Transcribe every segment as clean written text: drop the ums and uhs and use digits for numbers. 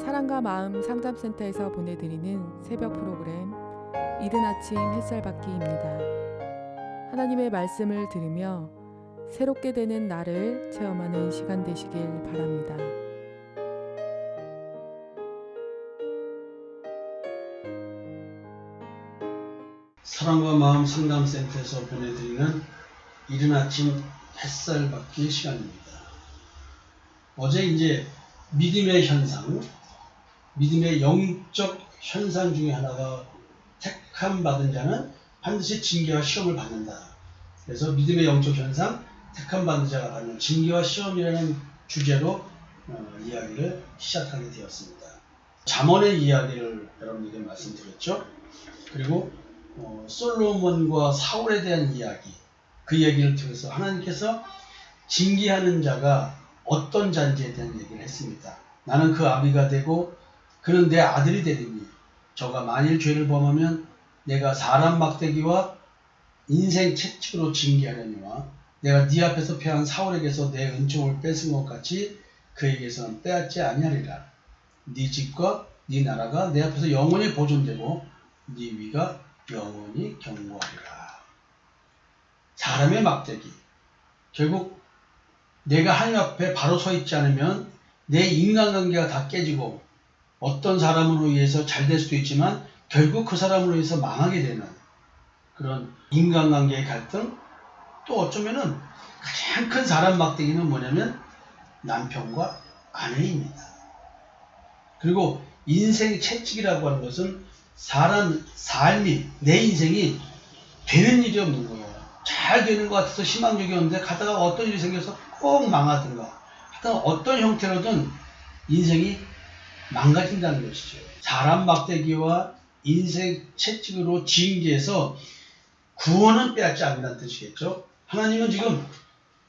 사랑과 마음 상담센터에서 보내드리는 새벽 프로그램 이른 아침 햇살받기입니다. 하나님의 말씀을 들으며 새롭게 되는 나를 체험하는 시간 되시길 바랍니다. 사랑과 마음 상담센터에서 보내드리는 이른 아침 햇살받기 시간입니다. 어제 믿음의 현상, 믿음의 영적 현상 중에 하나가 택함 받은 자는 반드시 징계와 시험을 받는다. 그래서 믿음의 영적 현상, 택함 받은 자가 받는 징계와 시험이라는 주제로 이야기를 시작하게 되었습니다. 잠언의 이야기를 여러분에게 말씀드렸죠. 그리고 솔로몬과 사울에 대한 이야기, 그 얘기를 통해서 하나님께서 징계하는 자가 어떤 자인지에 대한 얘기를 했습니다. 나는 그 아비가 되고 그는 내 아들이 되리니 저가 만일 죄를 범하면 내가 사람 막대기와 인생 채찍으로 징계하려니와 내가 네 앞에서 패한 사울에게서 내 은총을 뺏은 것 같이 그에게서는 빼앗지 아니하리라. 네 집과 네 나라가 내 앞에서 영원히 보존되고 네 위가 영원히 경고하리라. 사람의 막대기. 결국 내가 하나님 앞에 바로 서 있지 않으면 내 인간관계가 다 깨지고 어떤 사람으로 의해서 잘 될 수도 있지만 결국 그 사람으로 인해서 망하게 되는 그런 인간관계의 갈등, 또 어쩌면은 가장 큰 사람 막대기는 뭐냐면 남편과 아내입니다. 그리고 인생 채찍이라고 하는 것은 사람 삶이, 내 인생이 되는 일이 없는 거예요. 잘 되는 것 같아서 희망적이 없는데 가다가 어떤 일이 생겨서 꼭 망하든가 하여튼 어떤 형태로든 인생이 망가진다는 것이죠. 사람 막대기와 인생 채찍으로 징계해서 구원은 빼앗지 않는다는 뜻이겠죠. 하나님은 지금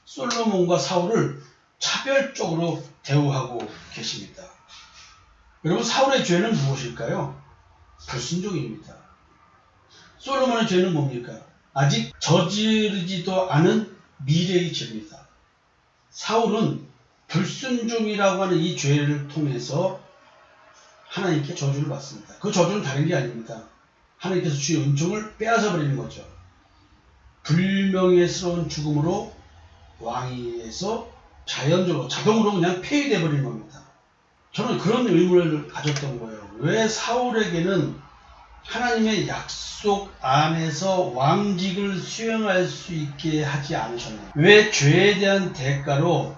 솔로몬과 사울을 차별적으로 대우하고 계십니다. 여러분, 사울의 죄는 무엇일까요? 불순종입니다. 솔로몬의 죄는 뭡니까? 아직 저지르지도 않은 미래의 죄입니다. 사울은 불순종이라고 하는 이 죄를 통해서 하나님께 저주를 받습니다. 그 저주는 다른 게 아닙니다. 하나님께서 주의 은총을 빼앗아 버리는 거죠. 불명예스러운 죽음으로 왕위에서 자연적으로 자동으로 그냥 폐위되어 버리는 겁니다. 저는 그런 의문을 가졌던 거예요. 왜 사울에게는 하나님의 약속 안에서 왕직을 수행할 수 있게 하지 않으셨나요? 왜 죄에 대한 대가로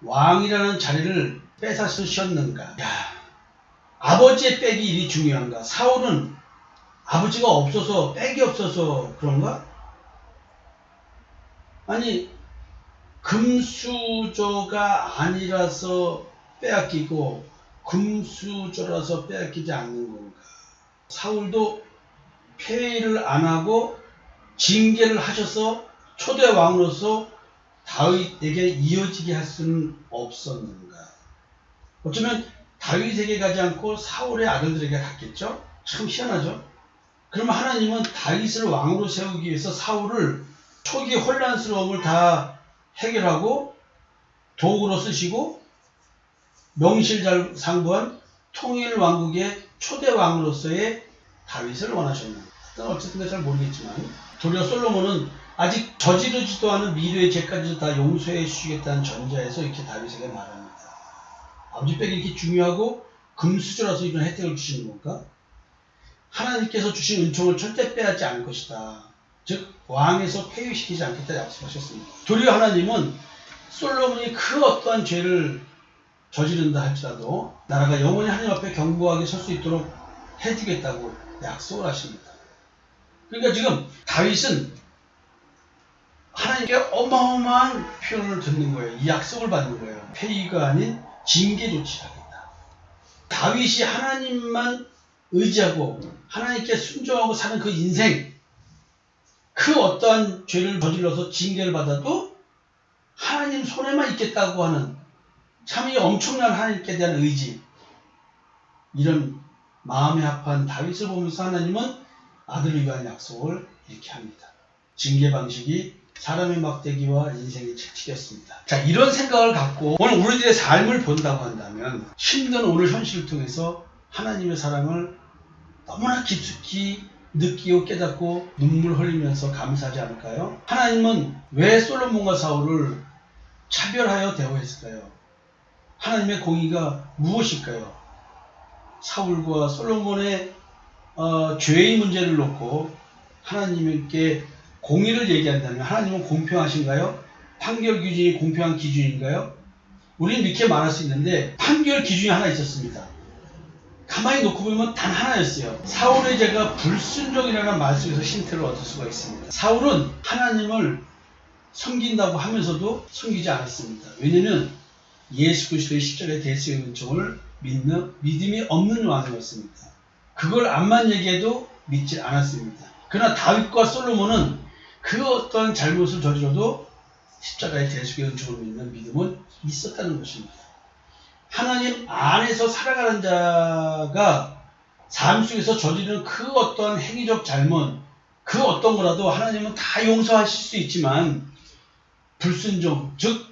왕이라는 자리를 뺏으셨는가? 아버지의 빽이 일이 중요한가? 사울은 아버지가 없어서, 빽이 없어서 그런가? 아니, 금수저가 아니라서 빼앗기고 금수저라서 빼앗기지 않는 건가? 사울도 폐위를 안 하고 징계를 하셔서 초대 왕으로서 다윗에게 이어지게 할 수는 없었는가? 어쩌면 다윗에게 가지 않고 사울의 아들들에게 갔겠죠? 참 희한하죠? 그러면 하나님은 다윗을 왕으로 세우기 위해서 사울을 초기 혼란스러움을 다 해결하고 도구로 쓰시고 명실상부한 통일 왕국의 초대 왕으로서의 다윗을 원하셨는가? 어쨌든 잘 모르겠지만 도리어 솔로몬은 아직 저지르지도 않은 미래의 죄까지도 다 용서해 주시겠다는 전제에서 이렇게 다윗에게 말합니다. 아버지 빽이 이렇게 중요하고 금수저라서 이런 혜택을 주시는 건가? 하나님께서 주신 은총을 절대 빼앗지 않을 것이다. 즉 왕에서 폐위시키지 않겠다 약속하셨습니다. 도리어 하나님은 솔로몬이 그 어떠한 죄를 저지른다 할지라도 나라가 영원히 하나님 앞에 견고하게 설 수 있도록 해주겠다고 약속을 하십니다. 그러니까 지금 다윗은 하나님께 어마어마한 표현을 듣는 거예요. 이 약속을 받는 거예요. 폐위가 아닌 징계 조치를 하겠다. 다윗이 하나님만 의지하고 하나님께 순종하고 사는 그 인생, 그 어떠한 죄를 저질러서 징계를 받아도 하나님 손에만 있겠다고 하는 참 이 엄청난 하나님께 대한 의지, 이런 마음에 합한 다윗을 보면서 하나님은 아들을 위한 약속을 이렇게 합니다. 징계 방식이 사람의 막대기와 인생의 채찍이었습니다. 자, 이런 생각을 갖고 오늘 우리들의 삶을 본다고 한다면 힘든 오늘 현실을 통해서 하나님의 사랑을 너무나 깊숙이 느끼고 깨닫고 눈물 흘리면서 감사하지 않을까요? 하나님은 왜 솔로몬과 사울을 차별하여 대우했을까요? 하나님의 공의가 무엇일까요? 사울과 솔로몬의 죄의 문제를 놓고 하나님께 공의를 얘기한다면 하나님은 공평하신가요? 판결 기준이 공평한 기준인가요? 우리는 이렇게 말할 수 있는데 판결 기준이 하나 있었습니다. 가만히 놓고 보면 단 하나였어요. 사울의 죄가 불순종이라는 말 속에서 힌트를 얻을 수가 있습니다. 사울은 하나님을 섬긴다고 하면서도 섬기지 않았습니다. 왜냐하면 예수 그리스도의 십자가의 대속의 은총을 믿는 믿음이 없는 왕이었습니다. 그걸 암만 얘기해도 믿지 않았습니다. 그러나 다윗과 솔로몬은 그 어떠한 잘못을 저지러도 십자가의 대속의 은총을 믿는 믿음은 있었다는 것입니다. 하나님 안에서 살아가는 자가 삶 속에서 저지르는 그 어떠한 행위적 잘못, 그 어떤 거라도 하나님은 다 용서하실 수 있지만 불순종, 즉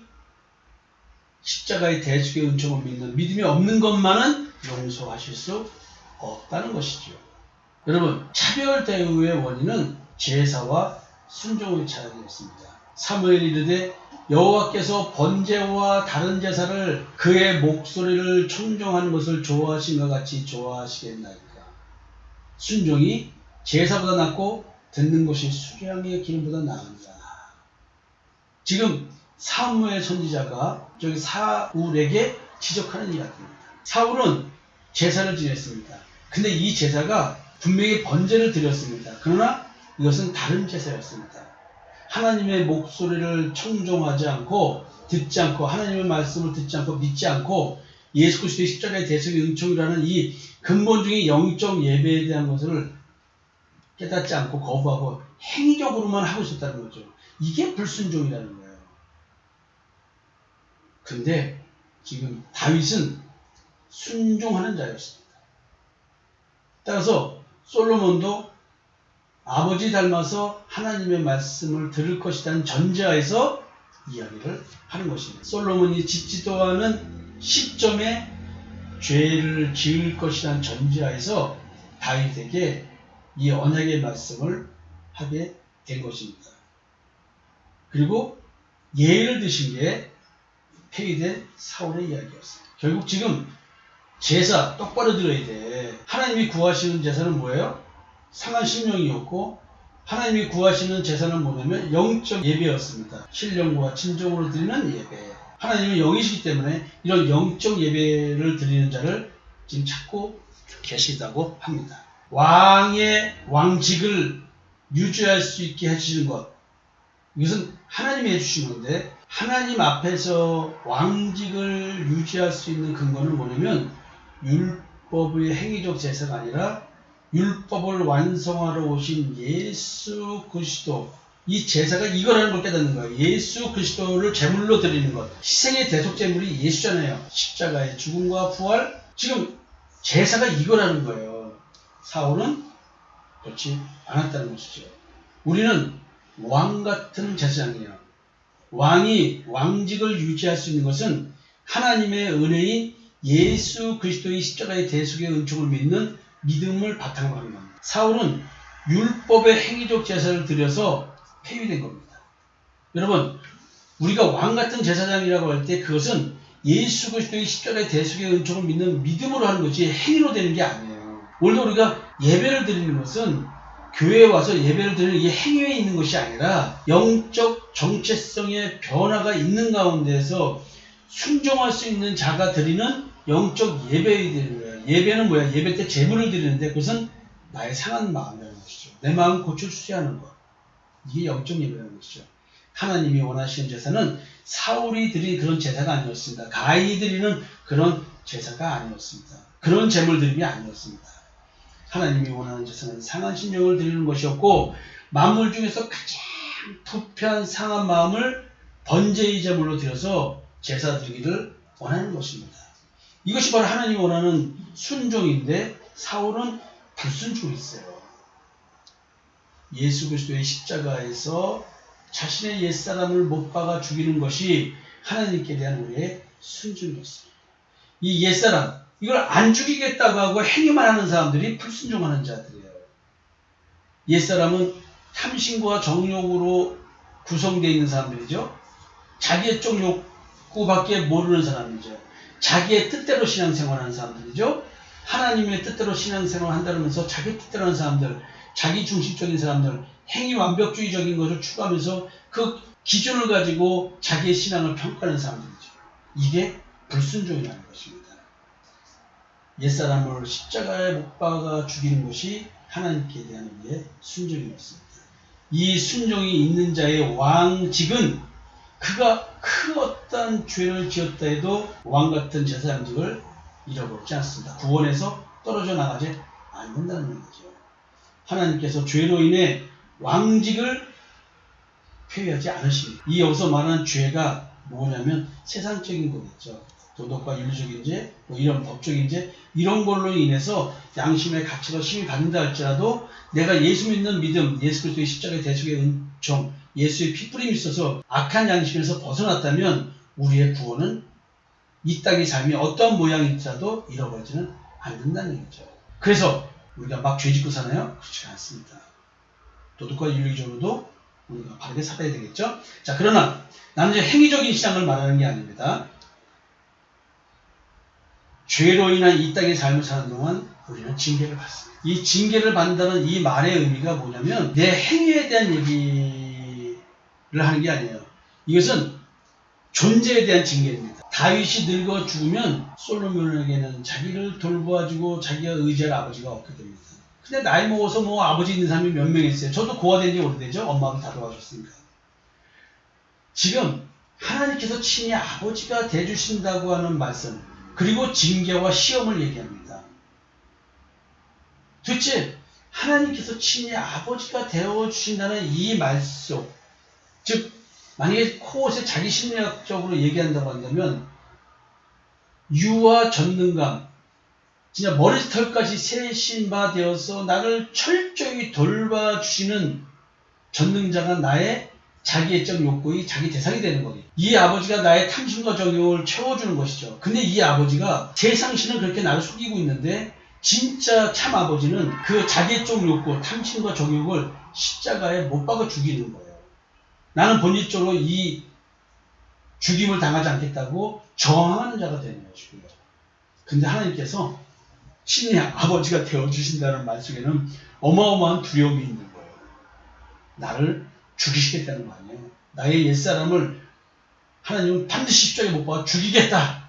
십자가의 대속의 은총을 믿는 믿음이 없는 것만은 용서하실 수 없다는 것이죠. 여러분, 차별 대우의 원인은 제사와 순종의 차이였습니다. 사무엘이 이르되 여호와께서 번제와 다른 제사를 그의 목소리를 청종하는 것을 좋아하신 것 같이 좋아하시겠나이까. 순종이 제사보다 낫고 듣는 것이 수량의 기름보다 나으니라. 지금 사무엘 선지자가 저기 사울에게 지적하는 이야기입니다. 사울은 제사를 지냈습니다. 근데 이 제사가 분명히 번제를 드렸습니다. 그러나 이것은 다른 제사였습니다. 하나님의 목소리를 청종하지 않고 듣지 않고 하나님의 말씀을 듣지 않고 믿지 않고 예수 그리스도의 십자가의 대속의 은총이라는 이 근본적인 영적 예배에 대한 것을 깨닫지 않고 거부하고 행위적으로만 하고 있었다는 거죠. 이게 불순종이라는 거예요. 근데 지금 다윗은 순종하는 자였습니다. 따라서 솔로몬도 아버지 닮아서 하나님의 말씀을 들을 것이라는 전제하에서 이야기를 하는 것입니다. 솔로몬이 짓지도 않은 시점에 죄를 지을 것이라는 전제하에서 다윗에게 이 언약의 말씀을 하게 된 것입니다. 그리고 예를 드신 게 폐위된 사울의 이야기였습니다. 결국 지금 제사 똑바로 들어야 돼. 하나님이 구하시는 제사는 뭐예요? 상한 심령이었고 하나님이 구하시는 제사는 뭐냐면 영적 예배였습니다. 신령과 진정으로 드리는 예배. 하나님은 영이시기 때문에 이런 영적 예배를 드리는 자를 지금 찾고 계시다고 합니다. 왕의 왕직을 유지할 수 있게 해주시는 것, 이것은 하나님이 해주신 건데 하나님 앞에서 왕직을 유지할 수 있는 근거는 뭐냐면 율법의 행위적 제사가 아니라 율법을 완성하러 오신 예수 그리스도, 이 제사가 이거라는 걸 깨닫는 거예요. 예수 그리스도를 제물로 드리는 것. 희생의 대속 제물이 예수잖아요. 십자가의 죽음과 부활. 지금 제사가 이거라는 거예요. 사울은 그렇지 않았다는 것이죠. 우리는 왕 같은 제사장이에요. 왕이 왕직을 유지할 수 있는 것은 하나님의 은혜인 예수 그리스도의 십자가의 대속의 은총을 믿는 믿음을 바탕으로 하는 겁니다. 사울은 율법의 행위적 제사를 드려서 폐위된 겁니다. 여러분, 우리가 왕 같은 제사장이라고 할 때 그것은 예수 그리스도의 십자가의 대속의 은총을 믿는 믿음으로 하는 거지 행위로 되는 게 아니에요. 원래 우리가 예배를 드리는 것은 교회에 와서 예배를 드리는 이 행위에 있는 것이 아니라 영적 정체성의 변화가 있는 가운데서 순종할 수 있는 자가 드리는 영적 예배에 드리는 거예요. 예배는 뭐야? 예배 때 제물을 드리는데 그것은 나의 상한 마음이라는 것이죠. 내 마음 고쳐 주시하는 것. 이게 영적 예배라는 것이죠. 하나님이 원하시는 제사는 사울이 드린 그런 제사가 아니었습니다. 가인이 드리는 그런 제사가 아니었습니다. 그런 제물 드림이 아니었습니다. 하나님이 원하는 제사는 상한 심령을 드리는 것이었고 만물 중에서 가장 부패한 상한 마음을 번제의 제물로 드려서 제사 드리기를 원하는 것입니다. 이것이 바로 하나님이 원하는 순종인데 사울은 불순종했어요. 예수 그리스도의 십자가에서 자신의 옛사람을 못 박아 죽이는 것이 하나님께 대한 우리의 순종이었습니다. 이 옛사람, 이걸 안 죽이겠다고 하고 행위만 하는 사람들이 불순종하는 자들이에요. 옛사람은 탐심과 정욕으로 구성되어 있는 사람들이죠. 자기의 쪽 욕구밖에 모르는 사람이죠. 자기의 뜻대로 신앙생활하는 사람들이죠. 하나님의 뜻대로 신앙생활을 한다면서 자기 뜻대로 하는 사람들, 자기 중심적인 사람들, 행위 완벽주의적인 것을 추구하면서 그 기준을 가지고 자기의 신앙을 평가하는 사람들이죠. 이게 불순종이라는 것입니다. 옛사람을 십자가에 못 박아 죽이는 것이 하나님께 대한 우리의 순종이었습니다. 이 순종이 있는 자의 왕직은 그가 그 어떤 죄를 지었다 해도 왕같은 제사장직을 잃어버리지 않습니다. 구원에서 떨어져 나가지 않는다는 얘기죠. 하나님께서 죄로 인해 왕직을 폐위하지 않으십니다. 이 여기서 말하는 죄가 뭐냐면 세상적인 거겠죠. 도덕과 윤리적인 죄, 뭐 이런 법적인 죄, 이런 걸로 인해서 양심의 가치가 심히 받는다 할지라도 내가 예수 믿는 믿음, 예수 그리스도의 십자가의 대속의 은총, 예수의 피뿌림이 있어서 악한 양심에서 벗어났다면 우리의 구원은 이 땅의 삶이 어떤 모양일지라도 잃어버리지는 않는다는 얘기죠. 그래서 우리가 막 죄짓고 사나요? 그렇지 않습니다. 도덕과 윤리적으로도 우리가 바르게 살아야 되겠죠. 자, 그러나 나는 이제 행위적인 신앙을 말하는 게 아닙니다. 죄로 인한 이 땅의 삶을 사는 동안 우리는 징계를 받습니다. 이 징계를 받는다는 이 말의 의미가 뭐냐면 내 행위에 대한 얘기를 하는 게 아니에요. 이것은 존재에 대한 징계입니다. 다윗이 늙어 죽으면 솔로몬에게는 자기를 돌보아주고 자기가 의지할 아버지가 없게 됩니다. 근데 나이 먹어서 뭐 아버지 있는 사람이 몇 명 있어요. 저도 고아 된 지 오래되죠. 엄마가 다 도와줬으니까. 지금 하나님께서 친히 아버지가 돼주신다고 하는 말씀, 그리고 징계와 시험을 얘기합니다. 도대체 하나님께서 친히 아버지가 되어주신다는 이 말씀, 즉 만약에 코옷에 자기 심리학적으로 얘기한다고 한다면 유와 전능감, 진짜 머리털까지 세신 바 되어서 나를 철저히 돌봐주시는 전능자가 나의 자기애적 욕구의 자기 대상이 되는 거예요. 이 아버지가 나의 탐심과 정욕을 채워주는 것이죠. 근데 이 아버지가 세상신은 그렇게 나를 속이고 있는데 진짜 참 아버지는 그 자기애적 욕구, 탐심과 정욕을 십자가에 못 박아 죽이는 거예요. 나는 본질적으로 이 죽임을 당하지 않겠다고 저항하는 자가 되는 것이고요. 근데 하나님께서 친히 아버지가 되어주신다는 말 속에는 어마어마한 두려움이 있는 거예요. 나를 죽이시겠다는 거 아니에요. 나의 옛사람을 하나님은 반드시 십자가에 못 박아 죽이겠다.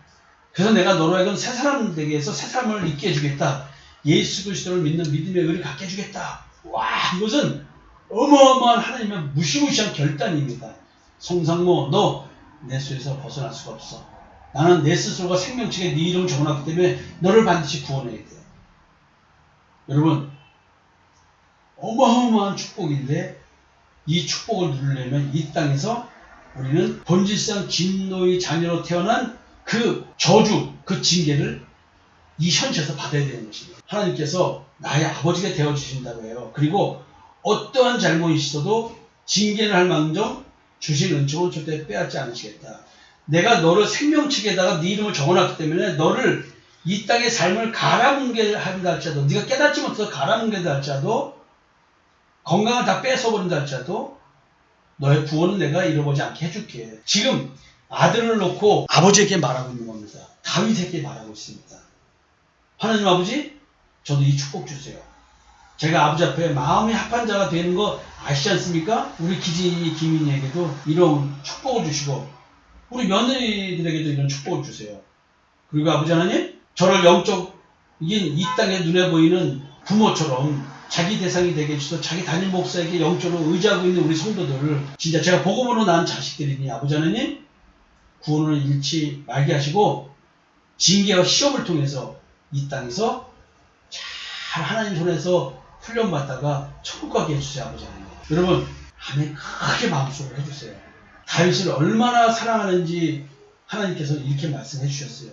그래서 내가 너로 하여금 새 사람 되게 해서 새 사람을 있게 해주겠다. 예수 그리스도를 믿는 믿음의 의를 갖게 해주겠다. 와, 이것은 어마어마한 하나님의 무시무시한 결단입니다. 송상모, 너 내 수에서 벗어날 수가 없어. 나는 내 스스로가 생명책에 네 이름을 적어놨기 때문에 너를 반드시 구원해야 돼. 여러분, 어마어마한 축복인데 이 축복을 누리려면 이 땅에서 우리는 본질상 진노의 자녀로 태어난 그 저주, 그 징계를 이 현실에서 받아야 되는 것입니다. 하나님께서 나의 아버지가 되어주신다고 해요. 그리고 어떠한 잘못이 있어도 징계를 할 망정 주신 은총은 절대 빼앗지 않으시겠다. 내가 너를 생명책에다가 네 이름을 적어놨기 때문에 너를 이 땅의 삶을 갈아뭉개 한다 할지라도, 네가 깨닫지 못해서 갈아뭉개다 할지라도, 건강을 다 뺏어버린다 할지라도 너의 구원은 내가 잃어보지 않게 해줄게. 지금 아들을 놓고 아버지에게 말하고 있는 겁니다. 다윗에게 말하고 있습니다. 하나님 아버지, 저도 이 축복 주세요. 제가 아버지 앞에 마음이 합한 자가 되는 거 아시지 않습니까? 우리 기진이 김인희에게도 이런 축복을 주시고 우리 며느리들에게도 이런 축복을 주세요. 그리고 아버지 하나님, 저를 영적인 이 땅에 눈에 보이는 부모처럼 자기 대상이 되게 해주셔서 자기 담임 목사에게 영적으로 의지하고 있는 우리 성도들을 진짜 제가 복음으로 낳은 자식들이니 아버지 하나님 구원을 잃지 말게 하시고 징계와 시험을 통해서 이 땅에서 잘 하나님 손에서 훈련받다가 천국 가게 해주세요. 아버지 하나님. 여러분, 아멘 크게 마음속으로 해주세요. 다윗을 얼마나 사랑하는지 하나님께서 이렇게 말씀해 주셨어요.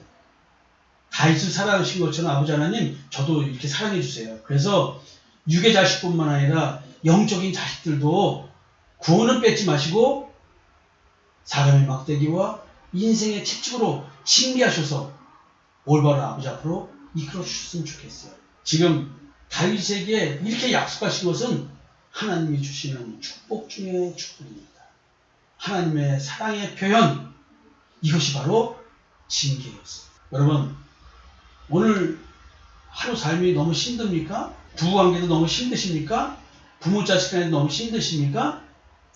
다윗을 사랑하신 것처럼 아버지 하나님 저도 이렇게 사랑해 주세요. 그래서 육의 자식뿐만 아니라 영적인 자식들도 구원은 뺏지 마시고 사람의 막대기와 인생의 채찍으로 징계하셔서 올바른 아버지 앞으로 이끌어 주셨으면 좋겠어요. 지금 다윗에게 이렇게 약속하신 것은 하나님이 주시는 축복 중에 축복입니다. 하나님의 사랑의 표현, 이것이 바로 징계였습니다. 여러분, 오늘 하루 삶이 너무 힘듭니까? 부부관계도 너무 힘드십니까? 부모 자식 간에도 너무 힘드십니까?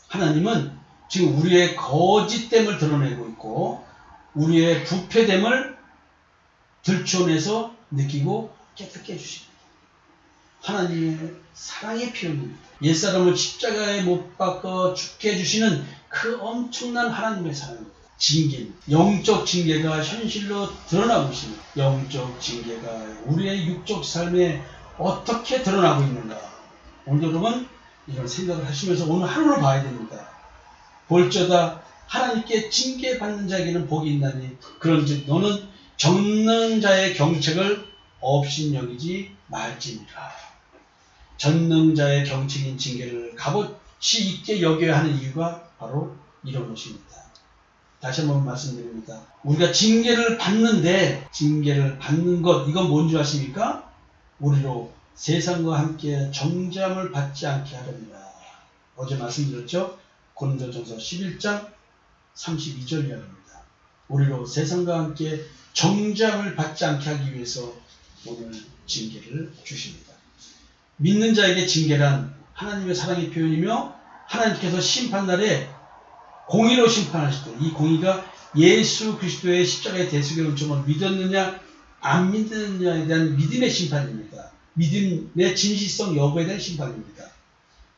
하나님은 지금 우리의 거짓됨을 드러내고 있고 우리의 부패됨을 들춰내서 느끼고 깨닫게 해주십니다. 하나님의 사랑의 표현입니다. 옛사람을 십자가에 못 박아 죽게 해주시는 그 엄청난 하나님의 사랑입니다. 징계입니다. 영적 징계가 현실로 드러나고 있습니다. 영적 징계가 우리의 육적 삶에 어떻게 드러나고 있는가. 오늘 여러분 이런 생각을 하시면서 오늘 하루를 봐야 됩니다. 볼저다 하나님께 징계받는 자에게는 복이 있나니 그런즉 너는 젓는 자의 경책을 업신여기지 말지니라. 젓는 자의 경책인 징계를 값어치 있게 여겨야 하는 이유가 바로 이런 것입니다. 다시 한번 말씀드립니다. 우리가 징계를 받는데 징계를 받는 것 이건 뭔지 아십니까? 우리로 세상과 함께 정죄함을 받지 않게 하렵니다. 어제 말씀드렸죠? 고린도전서 11장 32절 이하입니다. 우리로 세상과 함께 정죄함을 받지 않게 하기 위해서 오늘 징계를 주십니다. 믿는 자에게 징계란 하나님의 사랑의 표현이며 하나님께서 심판날에 공의로 심판하실 때 이 공의가 예수 그리스도의 십자가의 대속의 은총을 믿었느냐 안 믿느냐에 대한 믿음의 심판입니다. 믿음의 진실성 여부에 대한 심판입니다.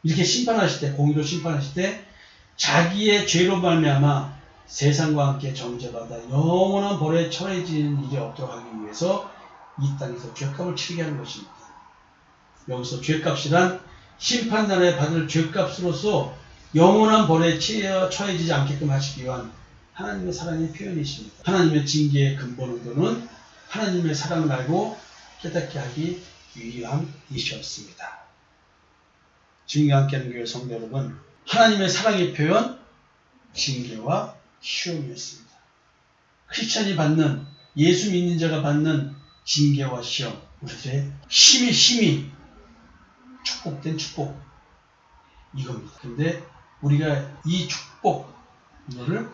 이렇게 심판하실 때 공의로 심판하실 때 자기의 죄로 말미암아 세상과 함께 정죄받아 영원한 벌에 처해지는 일이 없도록 하기 위해서 이 땅에서 죄값을 치르게 하는 것입니다. 여기서 죄값이란 심판날에 받을 죄값으로서 영원한 벌에 처해지지 않게끔 하시기 위한 하나님의 사랑의 표현이십니다. 하나님의 징계의 근본 의도는 하나님의 사랑을 알고 깨닫게 하기 위함이셨습니다. 지금 함께하는 교회 성도 여러분, 하나님의 사랑의 표현, 징계와 시험이었습니다. 크리스찬이 받는, 예수 믿는 자가 받는 징계와 시험, 우리들의 힘이 축복된 축복 이겁니다. 근데 우리가 이 축복 이거를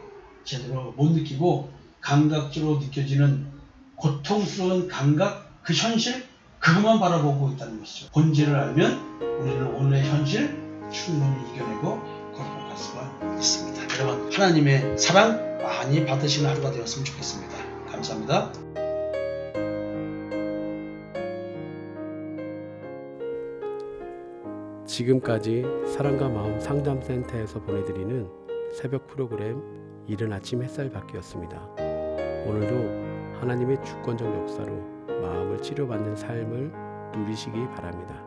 제대로 못 느끼고 감각적으로 느껴지는 고통스러운 감각, 그 현실 그것만 바라보고 있다는 것이죠. 본질을 알면 우리는 오늘의 현실 충분히 이겨내고 극복할 수가 있습니다. 여러분 하나님의 사랑 많이 받으시는 하루가 되었으면 좋겠습니다. 감사합니다. 지금까지 사랑과 마음 상담센터에서 보내드리는 새벽 프로그램 이른 아침 햇살 받기였습니다. 오늘도 하나님의 주권적 역사로 마음을 치료받는 삶을 누리시기 바랍니다.